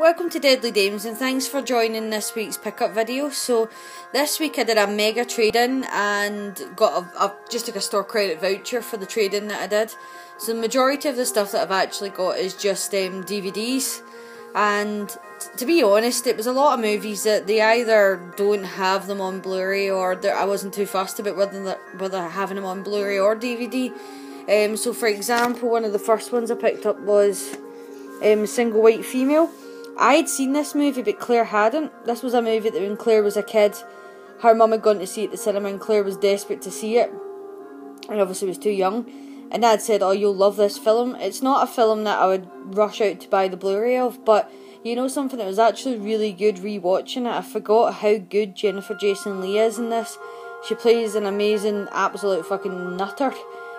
Welcome to Deadly Dames and thanks for joining this week's pickup video. So this week I did a mega trade-in and got just like a store credit voucher for the trade-in that I did. So the majority of the stuff that I've actually got is just DVDs, and to be honest, it was a lot of movies that they either don't have them on Blu-ray or I wasn't too fussed about whether having them on Blu-ray or DVD. So for example, one of the first ones I picked up was Single White Female. I'd seen this movie, but Claire hadn't. This was a movie that when Claire was a kid, her mum had gone to see it at the cinema and Claire was desperate to see it, and obviously was too young. And Dad said, "Oh, you'll love this film." It's not a film that I would rush out to buy the Blu-ray of, but you know something that was actually really good rewatching it? I forgot how good Jennifer Jason Leigh is in this. She plays an amazing, absolute fucking nutter.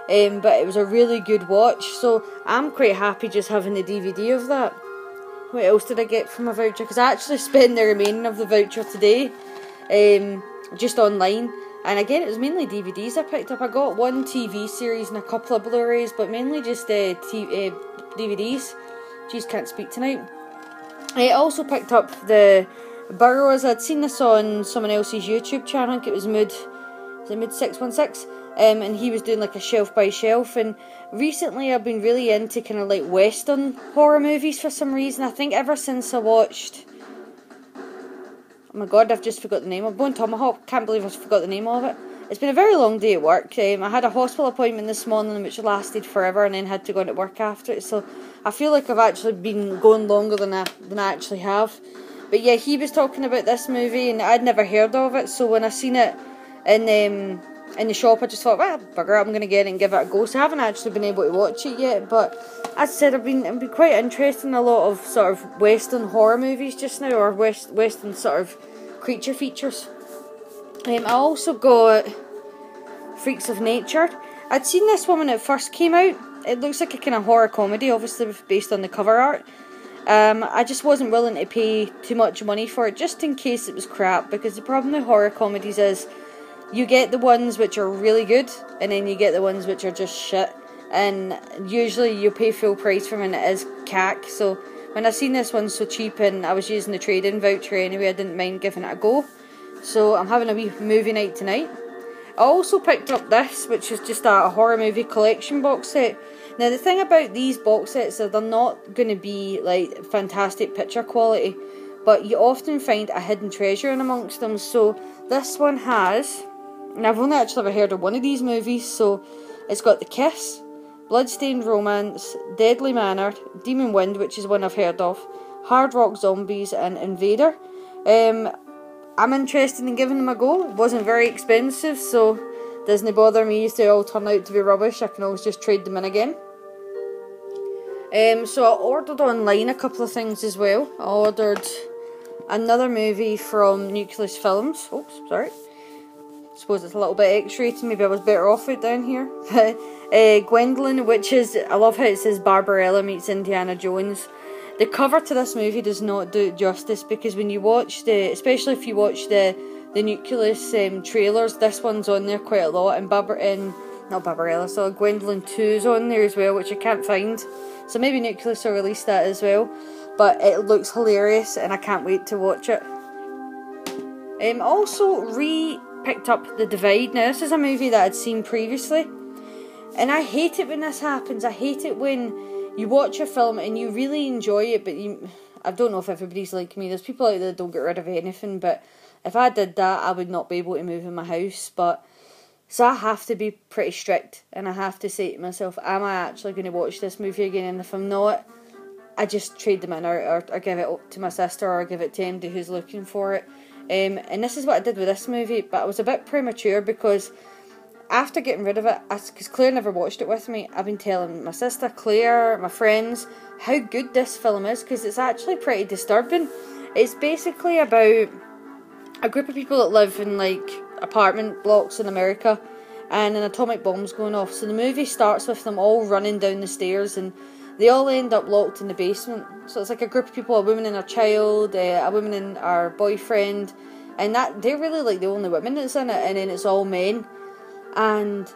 But it was a really good watch, so I'm quite happy just having the DVD of that. What else did I get from a voucher? Because I actually spent the remaining of the voucher today, just online. And again, it was mainly DVDs I picked up. I got one TV series and a couple of Blu-rays, but mainly just DVDs. Jeez, can't speak tonight. I also picked up the Burrows. I'd seen this on someone else's YouTube channel. I think it was Mood 616. And he was doing like a shelf by shelf, and recently I've been really into kind of like western horror movies for some reason. I think ever since I watched, oh my god, I've just forgot the name of Bone Tomahawk. Can't believe I forgot the name of it. It's been a very long day at work. I had a hospital appointment this morning which lasted forever, and then had to go into work after it, so I feel like I've actually been going longer than I actually have. But yeah, he was talking about this movie and I'd never heard of it, so when I seen it in the shop, I just thought, well, bugger, I'm going to get it and give it a go. So I haven't actually been able to watch it yet, but as I said, I've been quite interested in a lot of sort of western horror movies just now, or western sort of creature features. I also got Freaks of Nature. I'd seen this one when it first came out. It looks like a kind of horror comedy, obviously based on the cover art. I just wasn't willing to pay too much money for it, just in case it was crap, because the problem with horror comedies is you get the ones which are really good, and then you get the ones which are just shit, and usually you pay full price for them and it is cack. So when I seen this one so cheap and I was using the trade-in voucher anyway, I didn't mind giving it a go. So I'm having a wee movie night tonight. I also picked up this, which is just a horror movie collection box set. Now the thing about these box sets is they're not going to be like fantastic picture quality, but you often find a hidden treasure in amongst them. So this one has, and I've only actually ever heard of one of these movies, so it's got The Kiss, Bloodstained Romance, Deadly Manor, Demon Wind, which is one I've heard of, Hard Rock Zombies, and Invader. I'm interested in giving them a go. It wasn't very expensive, so it doesn't bother me if they all turn out to be rubbish. I can always just trade them in again. So I ordered online a couple of things as well. I ordered another movie from Nucleus Films. Oops, sorry. Suppose it's a little bit X-rated, maybe I was better off it down here. Gwendolyn, which is, I love how it says Barbarella meets Indiana Jones. The cover to this movie does not do it justice, because when you watch especially if you watch the Nucleus trailers, this one's on there quite a lot, and not Barbarella, so Gwendolyn 2 is on there as well, which I can't find. So maybe Nucleus will release that as well, but it looks hilarious and I can't wait to watch it. Also picked up The Divide. Now this is a movie that I'd seen previously, and I hate it when this happens. I hate it when you watch a film and you really enjoy it, but I don't know if everybody's like me. There's people out there that don't get rid of anything, but if I did that, I would not be able to move in my house. So I have to be pretty strict, and I have to say to myself, am I actually going to watch this movie again? And if I'm not, I just trade them in, or give it up to my sister, or give it to anybody who's looking for it. And this is what I did with this movie, but I was a bit premature, because after getting rid of it, because Claire never watched it with me, I've been telling my sister, Claire, my friends, how good this film is, because it's actually pretty disturbing. It's basically about a group of people that live in like apartment blocks in America, and an atomic bomb's going off. So the movie starts with them all running down the stairs, and they all end up locked in the basement. So it's like a group of people, a woman and her child, a woman and her boyfriend, and that they're really like the only women that's in it, and then it's all men. And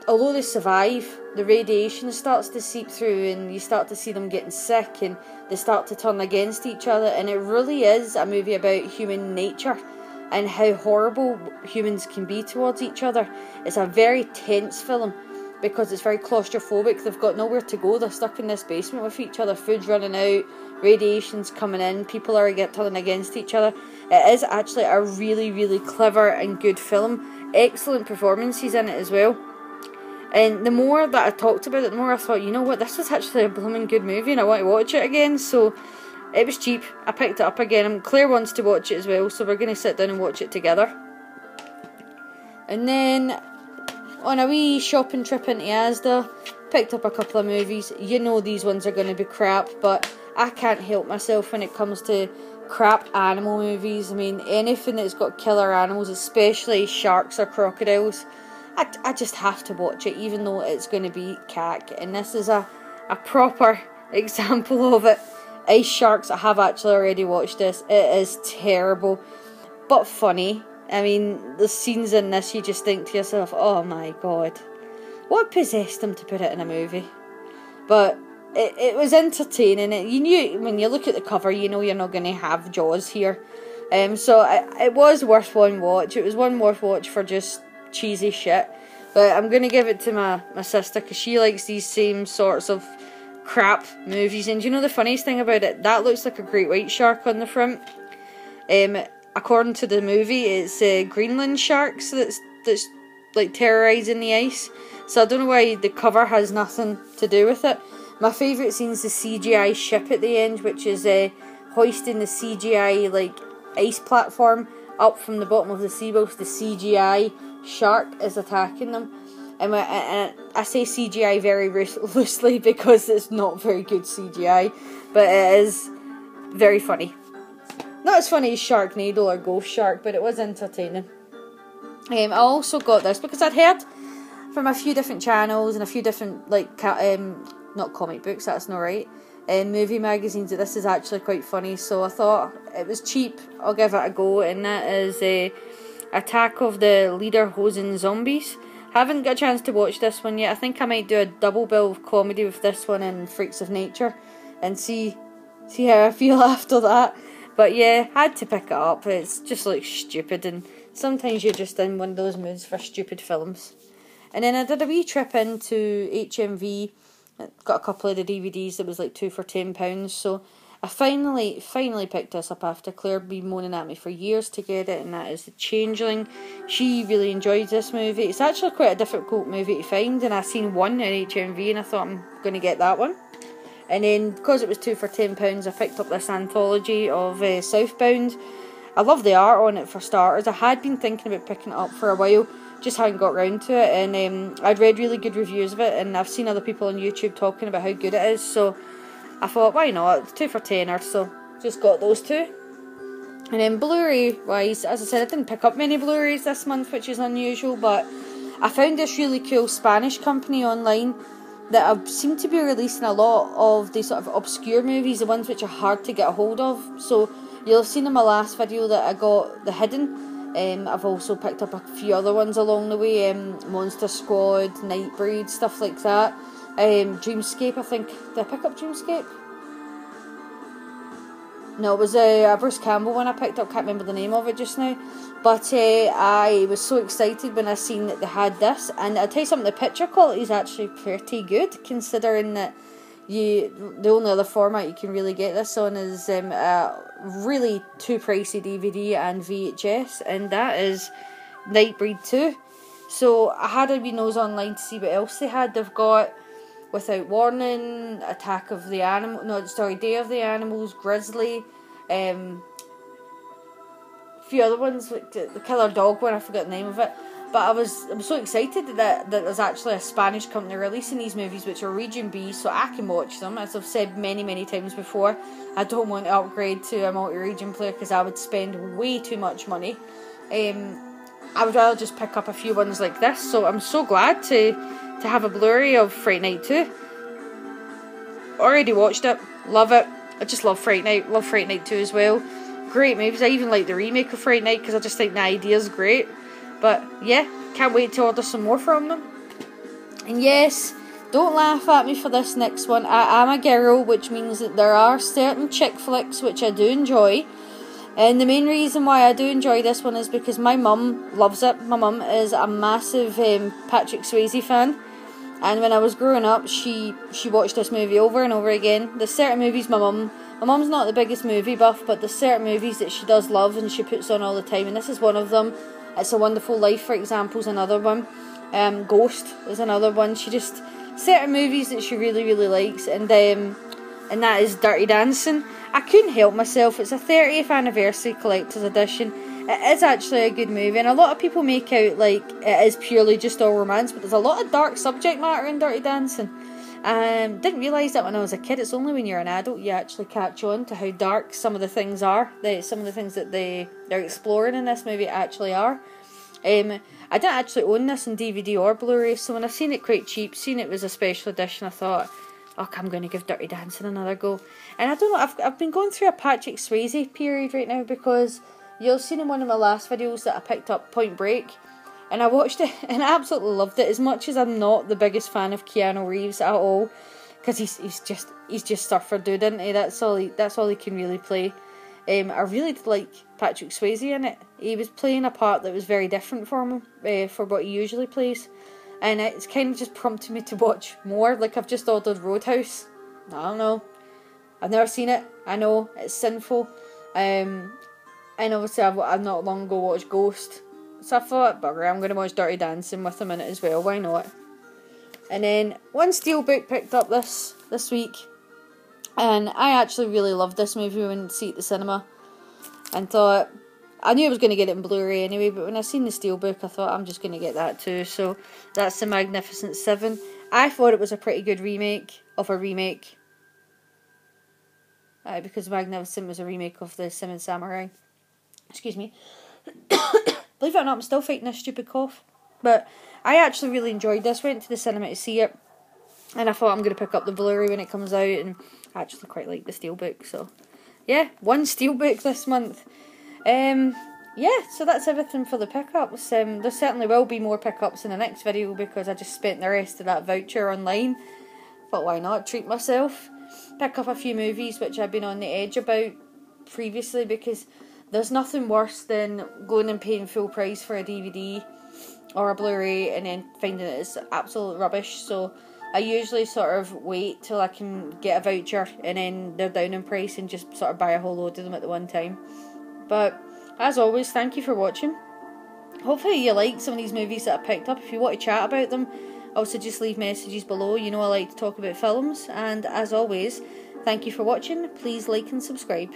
although they survive, the radiation starts to seep through and you start to see them getting sick and they start to turn against each other, and it really is a movie about human nature and how horrible humans can be towards each other. It's a very tense film because it's very claustrophobic. They've got nowhere to go, they're stuck in this basement with each other, food's running out, radiation's coming in, people are turning against each other. It is actually a really, really clever and good film. Excellent performances in it as well. And the more that I talked about it, the more I thought, you know what, this was actually a blooming good movie and I want to watch it again. So it was cheap, I picked it up again, and Claire wants to watch it as well, so we're going to sit down and watch it together. And then on a wee shopping trip into Asda, picked up a couple of movies. You know these ones are going to be crap, but I can't help myself when it comes to crap animal movies. I mean, anything that's got killer animals, especially sharks or crocodiles, I just have to watch it, even though it's going to be cack. And this is a proper example of it. Ice Sharks, I have actually already watched this. It is terrible, but funny. I mean, the scenes in this, you just think to yourself, oh my god, what possessed them to put it in a movie? But it was entertaining. You knew, when you look at the cover, you know you're not going to have Jaws here. So it was worth one watch. It was one worth watch for just cheesy shit. But I'm going to give it to my sister, because she likes these same sorts of crap movies. And you know the funniest thing about it? That looks like a great white shark on the front. According to the movie, it's Greenland sharks that's like terrorising the ice. So I don't know why the cover has nothing to do with it. My favourite scene is the CGI ship at the end, which is hoisting the CGI like ice platform up from the bottom of the sea whilst the CGI shark is attacking them. And I say CGI very loosely because it's not very good CGI, but it is very funny. Not as funny as Sharknado or Ghost Shark, but it was entertaining. I also got this because I'd heard from a few different channels and a few different, like, not comic books, that's not right, movie magazines, that this is actually quite funny, so I thought it was cheap, I'll give it a go. And that is Attack of the Lederhosen Zombies. Haven't got a chance to watch this one yet. I think I might do a double bill of comedy with this one and Freaks of Nature and see how I feel after that. But yeah, had to pick it up. It's just like stupid, and sometimes you're just in one of those moods for stupid films. And then I did a wee trip into HMV, got a couple of the DVDs that was like 2 for £10, so I finally picked this up after Claire been moaning at me for years to get it, and that is The Changeling. She really enjoyed this movie. It's actually quite a difficult movie to find, and I seen one in HMV and I thought I'm going to get that one. And then because it was 2 for £10, I picked up this anthology of Southbound. I love the art on it for starters. I had been thinking about picking it up for a while, just hadn't got round to it, and I'd read really good reviews of it, and I've seen other people on YouTube talking about how good it is, so I thought, why not? It's 2 for £10, so just got those two. And then Blu-ray wise, as I said, I didn't pick up many Blu-rays this month, which is unusual, but I found this really cool Spanish company online that seem to be releasing a lot of the sort of obscure movies, the ones which are hard to get a hold of. So you'll have seen in my last video that I got The Hidden. I've also picked up a few other ones along the way, Monster Squad, Nightbreed, stuff like that. Dreamscape, I think. Did I pick up Dreamscape? No, it was a Bruce Campbell one I picked up, can't remember the name of it just now. But I was so excited when I seen that they had this, and I'll tell you something, the picture quality is actually pretty good, considering that the only other format you can really get this on is a really too pricey DVD and VHS, and that is Nightbreed 2. So I had a wee nose online to see what else they had. They've got Without Warning, Day of the Animals, Grizzly, a few other ones, like the Killer Dog one, I forgot the name of it. But I'm so excited that there's actually a Spanish company releasing these movies, which are Region B, so I can watch them. As I've said many times before, I don't want to upgrade to a multi-region player because I would spend way too much money. I would rather just pick up a few ones like this, so I'm so glad to have a Blu-ray of Fright Night 2. Already watched it, love it. I just love Fright Night, love Fright Night 2 as well. Great movies. I even like the remake of Fright Night because I just think the idea is great. But yeah, can't wait to order some more from them. And yes, don't laugh at me for this next one. I am a girl, which means that there are certain chick flicks which I do enjoy. And the main reason why I do enjoy this one is because my mum loves it. My mum is a massive Patrick Swayze fan. And when I was growing up, she watched this movie over and over again. There's certain movies my mum's not the biggest movie buff, but there's certain movies that she does love and she puts on all the time. And this is one of them. It's a Wonderful Life, for example, is another one. Ghost is another one. Certain movies that she really, really likes, and that is Dirty Dancing. I couldn't help myself. It's a 30th anniversary collector's edition. It is actually a good movie, and a lot of people make out like it is purely just all romance, but there's a lot of dark subject matter in Dirty Dancing. Didn't realise that when I was a kid. It's only when you're an adult you actually catch on to how dark some of the things are. Some of the things that they're exploring in this movie actually are. I didn't actually own this in DVD or Blu-ray, so when I seen it quite cheap, seen it was a special edition, I thought, oh, I'm going to give Dirty Dancing another go. And I don't know, I've been going through a Patrick Swayze period right now, because you'll seen in one of my last videos that I picked up Point Break, and I watched it and I absolutely loved it, as much as I'm not the biggest fan of Keanu Reeves at all, because he's just Surfer Dude, isn't he? That's all he can really play. I really did like Patrick Swayze in it. He was playing a part that was very different for him, for what he usually plays. And it's kind of just prompted me to watch more. Like, I've just ordered Roadhouse. I don't know. I've never seen it. I know, it's sinful. And obviously I've not long ago watched Ghost. So I thought, bugger, I'm going to watch Dirty Dancing with him in it as well. Why not? And then one Steelbook picked up this week. And I actually really loved this movie when I see it at the cinema. And thought, I knew I was going to get it in Blu-ray anyway, but when I seen the Steelbook, I thought I'm just going to get that too. So that's The Magnificent Seven. I thought it was a pretty good remake of a remake. Because Magnificent was a remake of The Seven Samurai. Excuse me. Believe it or not, I'm still fighting this stupid cough. But I actually really enjoyed this. Went to the cinema to see it. And I thought I'm going to pick up the Blu-ray when it comes out. And I actually quite like the Steelbook. So, yeah, one Steelbook this month. Yeah, so that's everything for the pickups. There certainly will be more pickups in the next video, because I just spent the rest of that voucher online. Thought, why not treat myself? Pick up a few movies which I've been on the edge about previously, because there's nothing worse than going and paying full price for a DVD or a Blu-ray and then finding it's absolute rubbish. So I usually sort of wait till I can get a voucher and then they're down in price and just sort of buy a whole load of them at the one time. But as always, thank you for watching. Hopefully you like some of these movies that I picked up. If you want to chat about them, also just leave messages below. You know I like to talk about films. And as always, thank you for watching. Please like and subscribe.